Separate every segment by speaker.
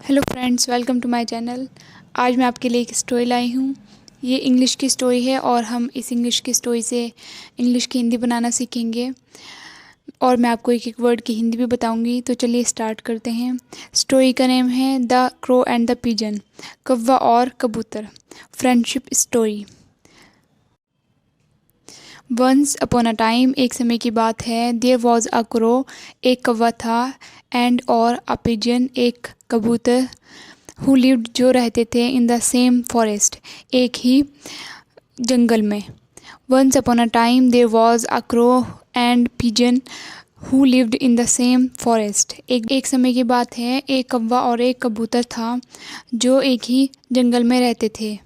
Speaker 1: Hello friends, welcome to my channel. आज मैं आपके लिए एक स्टोरी लाई हूँ। ये इंग्लिश की स्टोरी है और हम इस इंग्लिश की स्टोरी से इंग्लिश की हिंदी बनाना सीखेंगे और मैं आपको एक एक वर्ड की हिंदी भी बताऊंगी। तो चलिए स्टार्ट करते हैं। स्टोरी का नेम है the crow and the pigeon, कौवा और कबूतर, friendship story. Once upon a time, एक समय की बात है। देयर वॉज अ क्रो, एक कौवा था, एंड और अ पिजन, एक कबूतर, हु लिव्ड, जो रहते थे, इन द सेम फॉरेस्ट, एक ही जंगल में। Once upon a time there was a crow and pigeon who lived in the same forest. एक समय की बात है, एक कौवा और एक कबूतर था जो एक ही जंगल में रहते थे।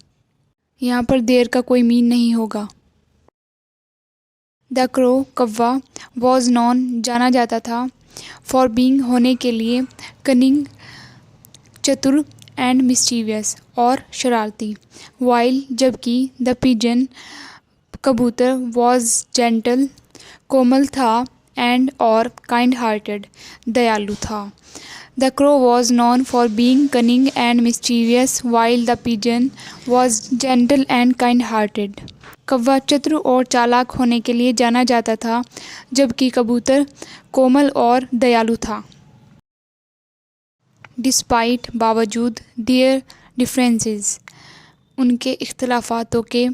Speaker 1: यहाँ पर देर का कोई मीन नहीं होगा। द क्रो, कौवा, वॉज नॉन, जाना जाता था, फॉर बीइंग, होने के लिए, कनिंग, चतुर, एंड मिस्चीवियस, और शरारती, वाइल, जबकि, द पिजन, कबूतर, वॉज जेंटल, कोमल था, एंड और काइंड हार्टेड, दयालु था। The crow was non for being cunning and mischievous while the pigeon was gentle and kind hearted. कौवा चतुर और चालाक होने के लिए जाना जाता था, जबकि कबूतर कोमल और दयालु था। डिस्पाइट, बावजूद, देयर डिफरेंसेस, उनके इख्तलाफातों के,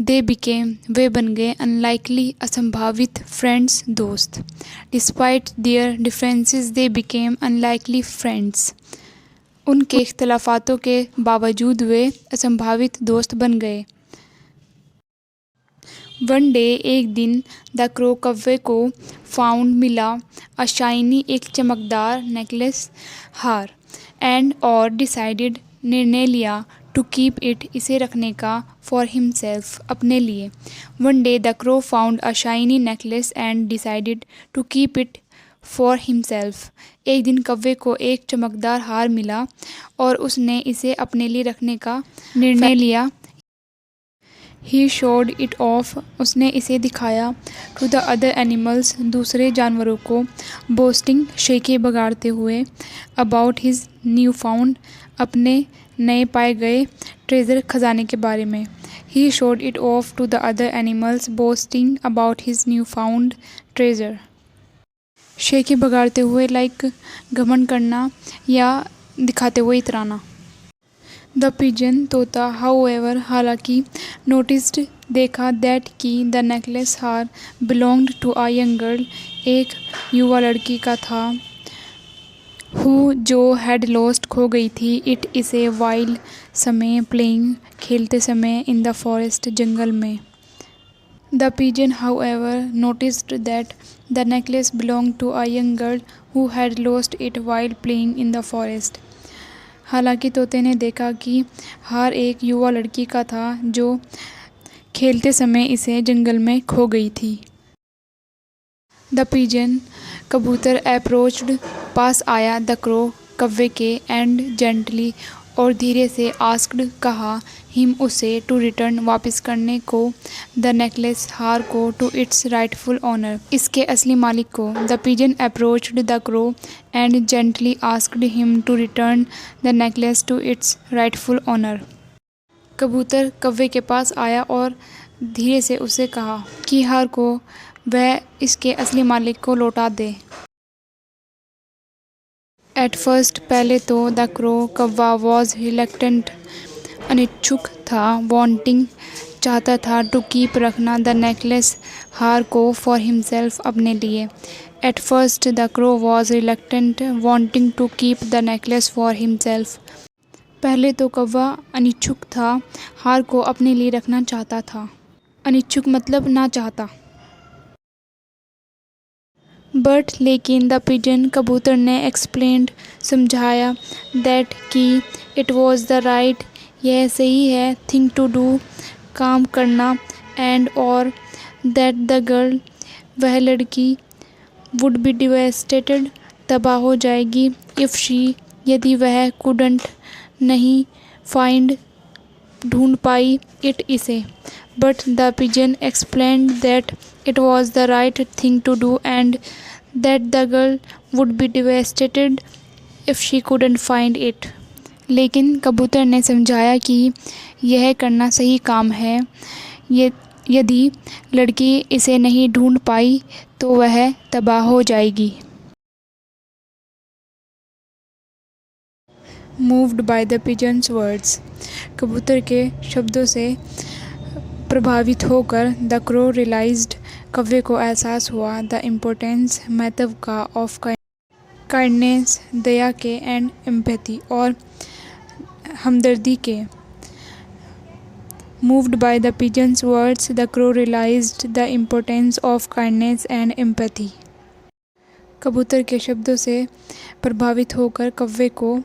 Speaker 1: दे बिकेम, वे बन गए, अनलाइकली, असंभावित, फ्रेंड्स, दोस्त। Despite there differences they became unlikely friends, उनके इख्तलाफातों के बावजूद वे असंभावित दोस्त बन गए। वन डे, एक दिन, द क्रो, कौवे को, फाउंड, मिला, अ शाइनी, एक चमकदार, नेकलेस, हार, एंड और डिसाइडेड, निर्णय लिया, टू कीप इट, इसे रखने का, फॉर हिमसेल्फ, अपने लिए। One day the crow found a shiny necklace and decided to keep it for himself. एक दिन कौवे को एक चमकदार हार मिला और उसने इसे अपने लिए रखने का निर्णय लिया। ही शोड इट ऑफ, उसने इसे दिखाया, टू द अदर एनिमल्स, दूसरे जानवरों को, बोस्टिंग, शेखे बगाड़ते हुए, अबाउट हिज न्यू फाउंड, अपने नए पाए गए, ट्रेजर, खजाने के बारे में। He showed it off to the other animals, boasting about his new found treasure. शेखे बगाड़ते हुए, लाइक घमंड करना या दिखाते हुए इतराना। द पिजन, तोता, हाउएवर, हालांकि, नोटिस्ड, देखा, दैट, की, द नेकलेस, हार, belonged to a young girl, एक युवा लड़की का था, हु, जो, हैड लॉस्ट, खो गई थी, इट, इसे, वाइल, समय, प्लेइंग, खेलते समय, इन द फॉरेस्ट, जंगल में। The pigeon, however, noticed that the necklace belonged to a young girl who had lost it while playing in the forest. हालांकि तोते ने देखा कि हार एक युवा लड़की का था जो खेलते समय इसे जंगल में खो गई थी। द पिजन, कबूतर, अप्रोच्ड, पास आया, द क्रो, कौवे के, एंड जेंटली, और धीरे से, आस्क्ड, कहा, हिम, उसे, टू रिटर्न, वापस करने को, द नेकलेस, हार को, टू इट्स राइटफुल ऑनर, इसके असली मालिक को। The pigeon approached the crow and gently asked him to return the necklace to its rightful owner. कबूतर कौवे के पास आया और धीरे से उसे कहा कि हार को वह इसके असली मालिक को लौटा दे। एट फर्स्ट, पहले तो, द क्रो, कौवा, वॉज रिलक्टेंट, अनिच्छुक था, वांटिंग, चाहता था, टू कीप, रखना, द नेकलेस, हार को, फॉर हिमसेल्फ, अपने लिए। At first the crow was reluctant, wanting to keep the necklace for himself. पहले तो कौवा अनिच्छुक था, हार को अपने लिए रखना चाहता था। अनिच्छुक मतलब ना चाहता। बट, लेकिन, द पिजन, कबूतर ने, एक्सप्लेन्ड, समझाया, दैट, की, इट वॉज द राइट, यह सही है, थिंग टू डू, काम करना, एंड और, दैट द गर्ल, वह लड़की, वुड बी डिवेस्टेटेड, तबाह हो जाएगी, इफ़ शी, यदि वह, कुडंट, नहीं, फाइंड, ढूंढ पाई, इट, इसे। But the pigeon explained that it was the right thing to do and that the girl would be devastated if she couldn't find it. लेकिन कबूतर ने समझाया कि यह करना सही काम है। यदि लड़की इसे नहीं ढूंढ पाई तो वह तबाह हो जाएगी। Moved by the pigeon's words. कबूतर के शब्दों से प्रभावित होकर द क्रो रियलाइज्ड, कौवे को एहसास हुआ, द इम्पोर्टेंस, महत्व का, ऑफ काइंडनेस, दया के, एंड एम्पैथी, और हमदर्दी के। Moved by the pigeon's words the crow realised the importance of kindness and empathy. कबूतर के शब्दों से प्रभावित होकर कौवे को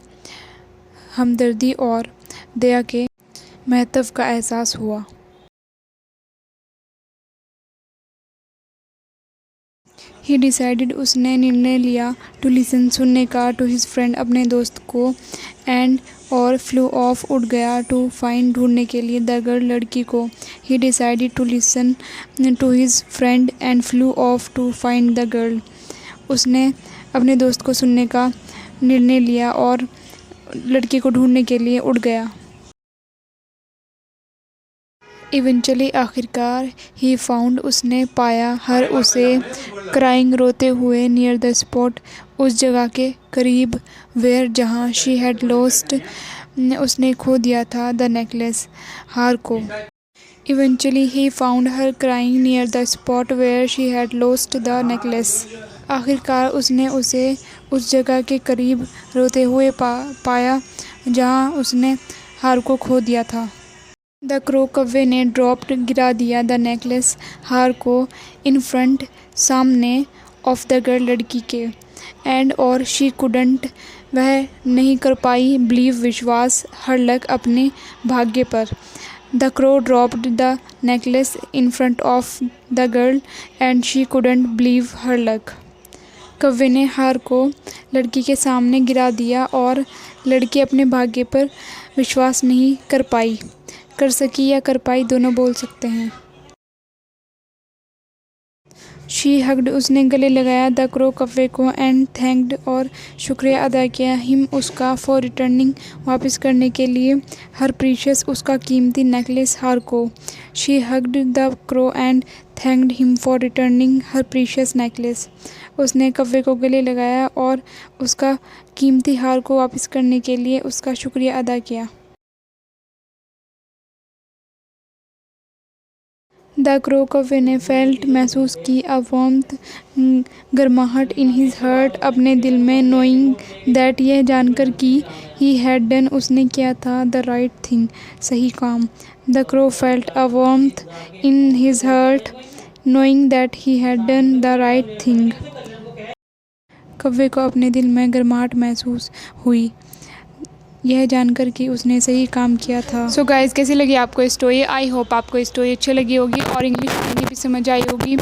Speaker 1: हमदर्दी और दया के महत्व का एहसास हुआ। ही डिसाइडेड, उसने निर्णय लिया, टू लिसन, सुनने का, टू हिज फ्रेंड, अपने दोस्त को, एंड, और, फ्लू ऑफ, उड़ गया, टू फाइंड, ढूंढने के लिए, द गर्ल, लड़की को। He decided to listen to his friend and flew off to find the girl. उसने अपने दोस्त को सुनने का निर्णय लिया और लड़की को ढूंढने के लिए उड़ गया। इवेंचुअली, आखिरकार, ही फाउंड, उसने पाया, हर, उसे, क्राइंग, रोते हुए, नियर द स्पॉट, उस जगह के करीब, वेयर, जहाँ, शी हैड लॉस्ट, उसने खो दिया था, द नेकलेस, हार को। Eventually, he found her crying near the spot where she had lost the necklace. आखिरकार उसने उसे उस जगह के करीब रोते हुए पाया जहाँ उसने हार को खो दिया था। द क्रो, कौवे ने, ड्रॉप्ड, गिरा दिया, द नेकलेस, हार को, इन फ्रंट, सामने, ऑफ द गर्ल, लड़की के, एंड, और, शी कुडंट, वह नहीं कर पाई, बिलीव, विश्वास, हर लक, अपने भाग्य पर। The crow dropped the necklace in front of the girl and she couldn't believe her luck. कौवे ने हार को लड़की के सामने गिरा दिया और लड़की अपने भाग्य पर विश्वास नहीं कर पाई। कर सकी या कर पाई दोनों बोल सकते हैं। शी हग्ड, उसने गले लगाया, द क्रो, कौवे को, एंड थैंक्ड, और शुक्रिया अदा किया, हिम, उसका, फॉर रिटर्निंग, वापस करने के लिए, हर प्रीशियस, उसका कीमती, नेकलेस, हार को। She hugged the crow and thanked him for returning her precious necklace. उसने कौवे को गले लगाया और उसका कीमती हार को वापस करने के लिए उसका शुक्रिया अदा किया। द क्रो, कौवे ने, फेल्ट, महसूस की, अ वार्मथ, गर्माहट, इन हिज हार्ट, अपने दिल में, नोइंग दैट, यह जानकर कि, ही हैड डन, उसने किया था, द राइट थिंग, सही काम। The crow felt a warmth in his heart, knowing that he had done the right thing. कौवे को अपने दिल में गर्माहट महसूस हुई, यह जानकर कि उसने सही काम किया था। सो गाइस, कैसी लगी आपको स्टोरी? आई होप आपको स्टोरी अच्छी लगी होगी और इंग्लिश हिंदी भी समझ आई होगी।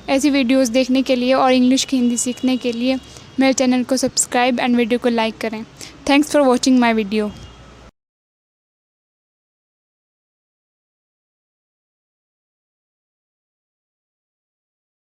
Speaker 1: ऐसी वीडियोस देखने के लिए और इंग्लिश की हिंदी सीखने के लिए मेरे चैनल को सब्सक्राइब एंड वीडियो को लाइक करें। Thanks for watching my video.